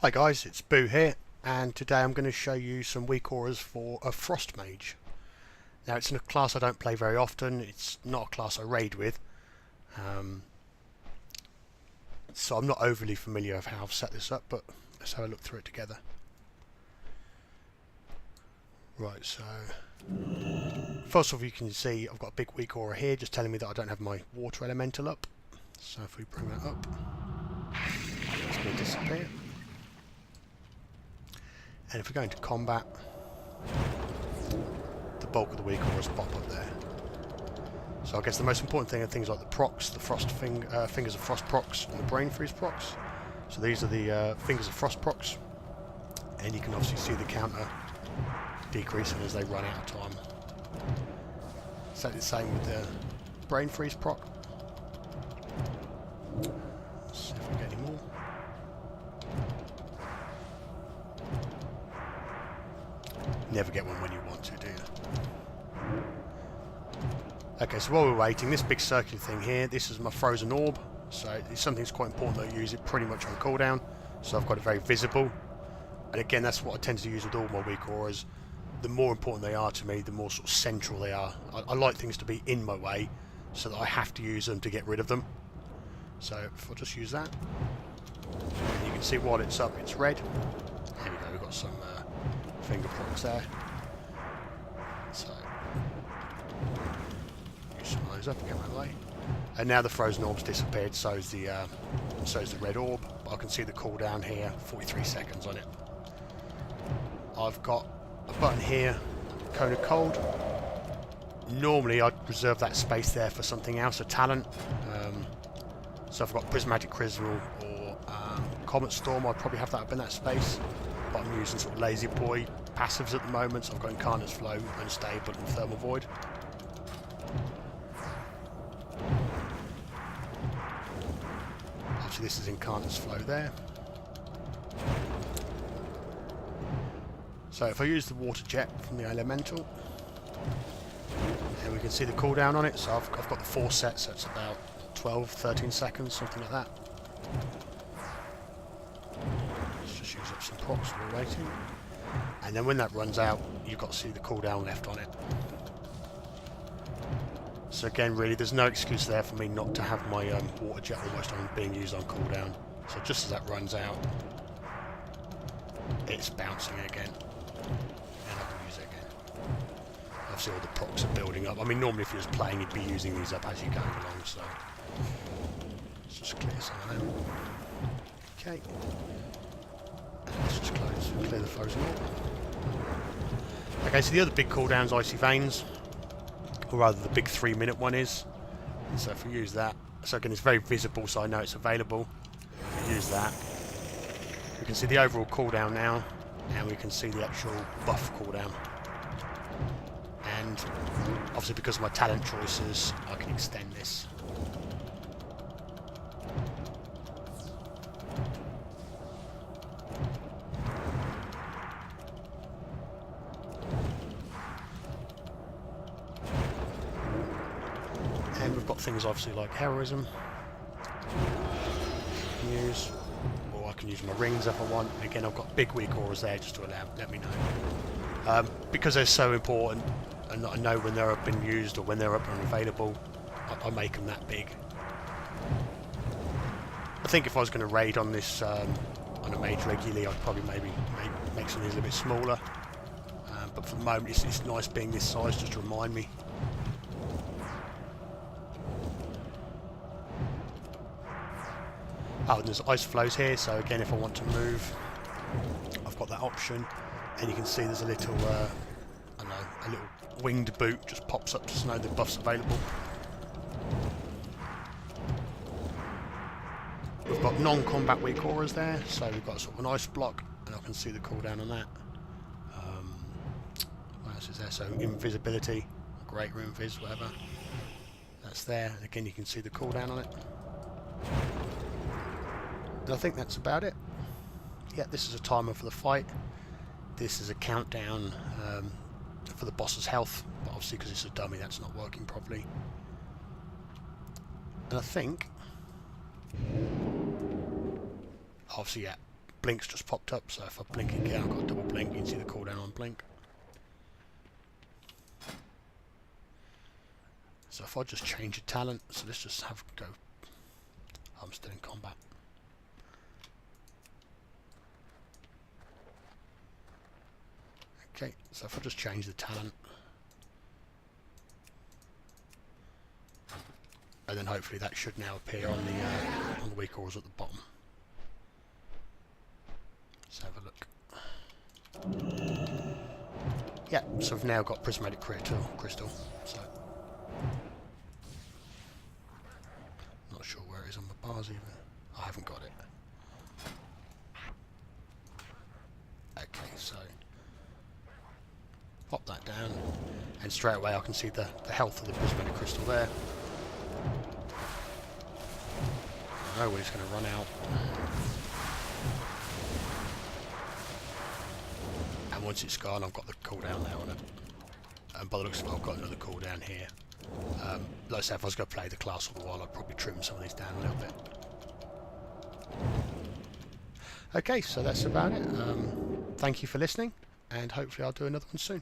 Hi guys, it's Boo here, and today I'm going to show you some weak auras for a Frost Mage. Now it's in a class I don't play very often, it's not a class I raid with, so I'm not overly familiar with how I've set this up, but let's have a look through it together. Right, so first off you can see I've got a big weak aura here just telling me that I don't have my water elemental up. So if we bring that up, it's going to disappear. And if we go into combat, the bulk of the weak auras pop up there. So I guess the most important thing are things like the procs, the Fingers of Frost procs, and the Brain Freeze procs. So these are the Fingers of Frost procs, and you can obviously see the counter decreasing as they run out of time. Exactly the same with the Brain Freeze proc. Let's see if we get any more. Never get one when you want to, do you? Okay, so while we're waiting, this big circular thing here, this is my frozen orb. So it's something that's quite important that I use it pretty much on cooldown. So I've got it very visible. And again, that's what I tend to use with all my weak auras. The more important they are to me, the more sort of central they are. I like things to be in my way, so that I have to use them to get rid of them. So if I just use that, and you can see while it's up, it's red. Here we go, we've got some finger procs there. So use some of those up and get my way. And now the frozen orb's disappeared, so's the red orb. But I can see the cooldown here, 43 seconds on it. I've got a button here, Cone of Cold. Normally I'd reserve that space there for something else, a talent. So if I've got Prismatic Crystal or Comet Storm, I'd probably have that up in that space. But I'm using sort of Lazy Boy passives at the moment, so I've got Incarnate's Flow, Unstable and Thermal Void. Obviously this is Incarnate's Flow there. So if I use the Water Jet from the Elemental, and we can see the cooldown on it, so I've got the 4 sets, so it's about 12-13 seconds, something like that. Let's just use up some procs while we're waiting. And then when that runs out, you've got to see the cooldown left on it. So again, really, there's no excuse there for me not to have my Water Jet almost on being used on cooldown. So just as that runs out, it's bouncing again. And I can use it again. Obviously all the procs are building up. I mean, normally if you was playing, you'd be using these up as you're going along, so let's just clear some of them. Okay. Let's just clear the frozen orb. Okay, so the other big cooldown's Icy Veins, or rather the big 3-minute one is. And so if we use that, so again it's very visible, so I know it's available. If we use that, we can see the overall cooldown now, and we can see the actual buff cooldown. And obviously because of my talent choices, I can extend this. And we've got things obviously like Heroism, use, or I can use my rings if I want. Again, I've got big weak auras there just to let me know. Because they're so important, and I know when they're up and used or when they're up and available, I make them that big. I think if I was going to raid on this on a mage regularly, I'd probably maybe make some of these a little bit smaller. But for the moment, it's nice being this size just to remind me. Oh, and there's ice flows here, so again, if I want to move, I've got that option. And you can see there's a little, I don't know, a little winged boot just pops up to know the buff's available. We've got non-combat weak auras there, so we've got sort of an ice block, and I can see the cooldown on that. What else is there? So invisibility, great room viz, whatever. That's there, and again you can see the cooldown on it. And I think that's about it. Yeah, this is a timer for the fight. This is a countdown for the boss's health, but obviously because it's a dummy that's not working properly. And I think obviously, yeah, blink's just popped up, so if I blink again, I've got a double blink. You can see the cooldown on blink. So if I just change the talent, so let's just have go. I'm still in combat. Okay, so if I just change the talent, and then hopefully that should now appear on the weak auras at the bottom. Let's have a look. Yeah, so I've now got prismatic crystal. So not sure where it is on my bars even. I haven't got it. Okay, so pop that down, and straight away I can see the health of the prismatic crystal there. I know when it's going to run out. And once it's gone, I've got the cooldown there on it. And by the looks of it, I've got another cooldown here. Like I said, if I was going to play the class all the while, I'd probably trim some of these down a little bit. Okay, so that's about it. Thank you for listening, and hopefully I'll do another one soon.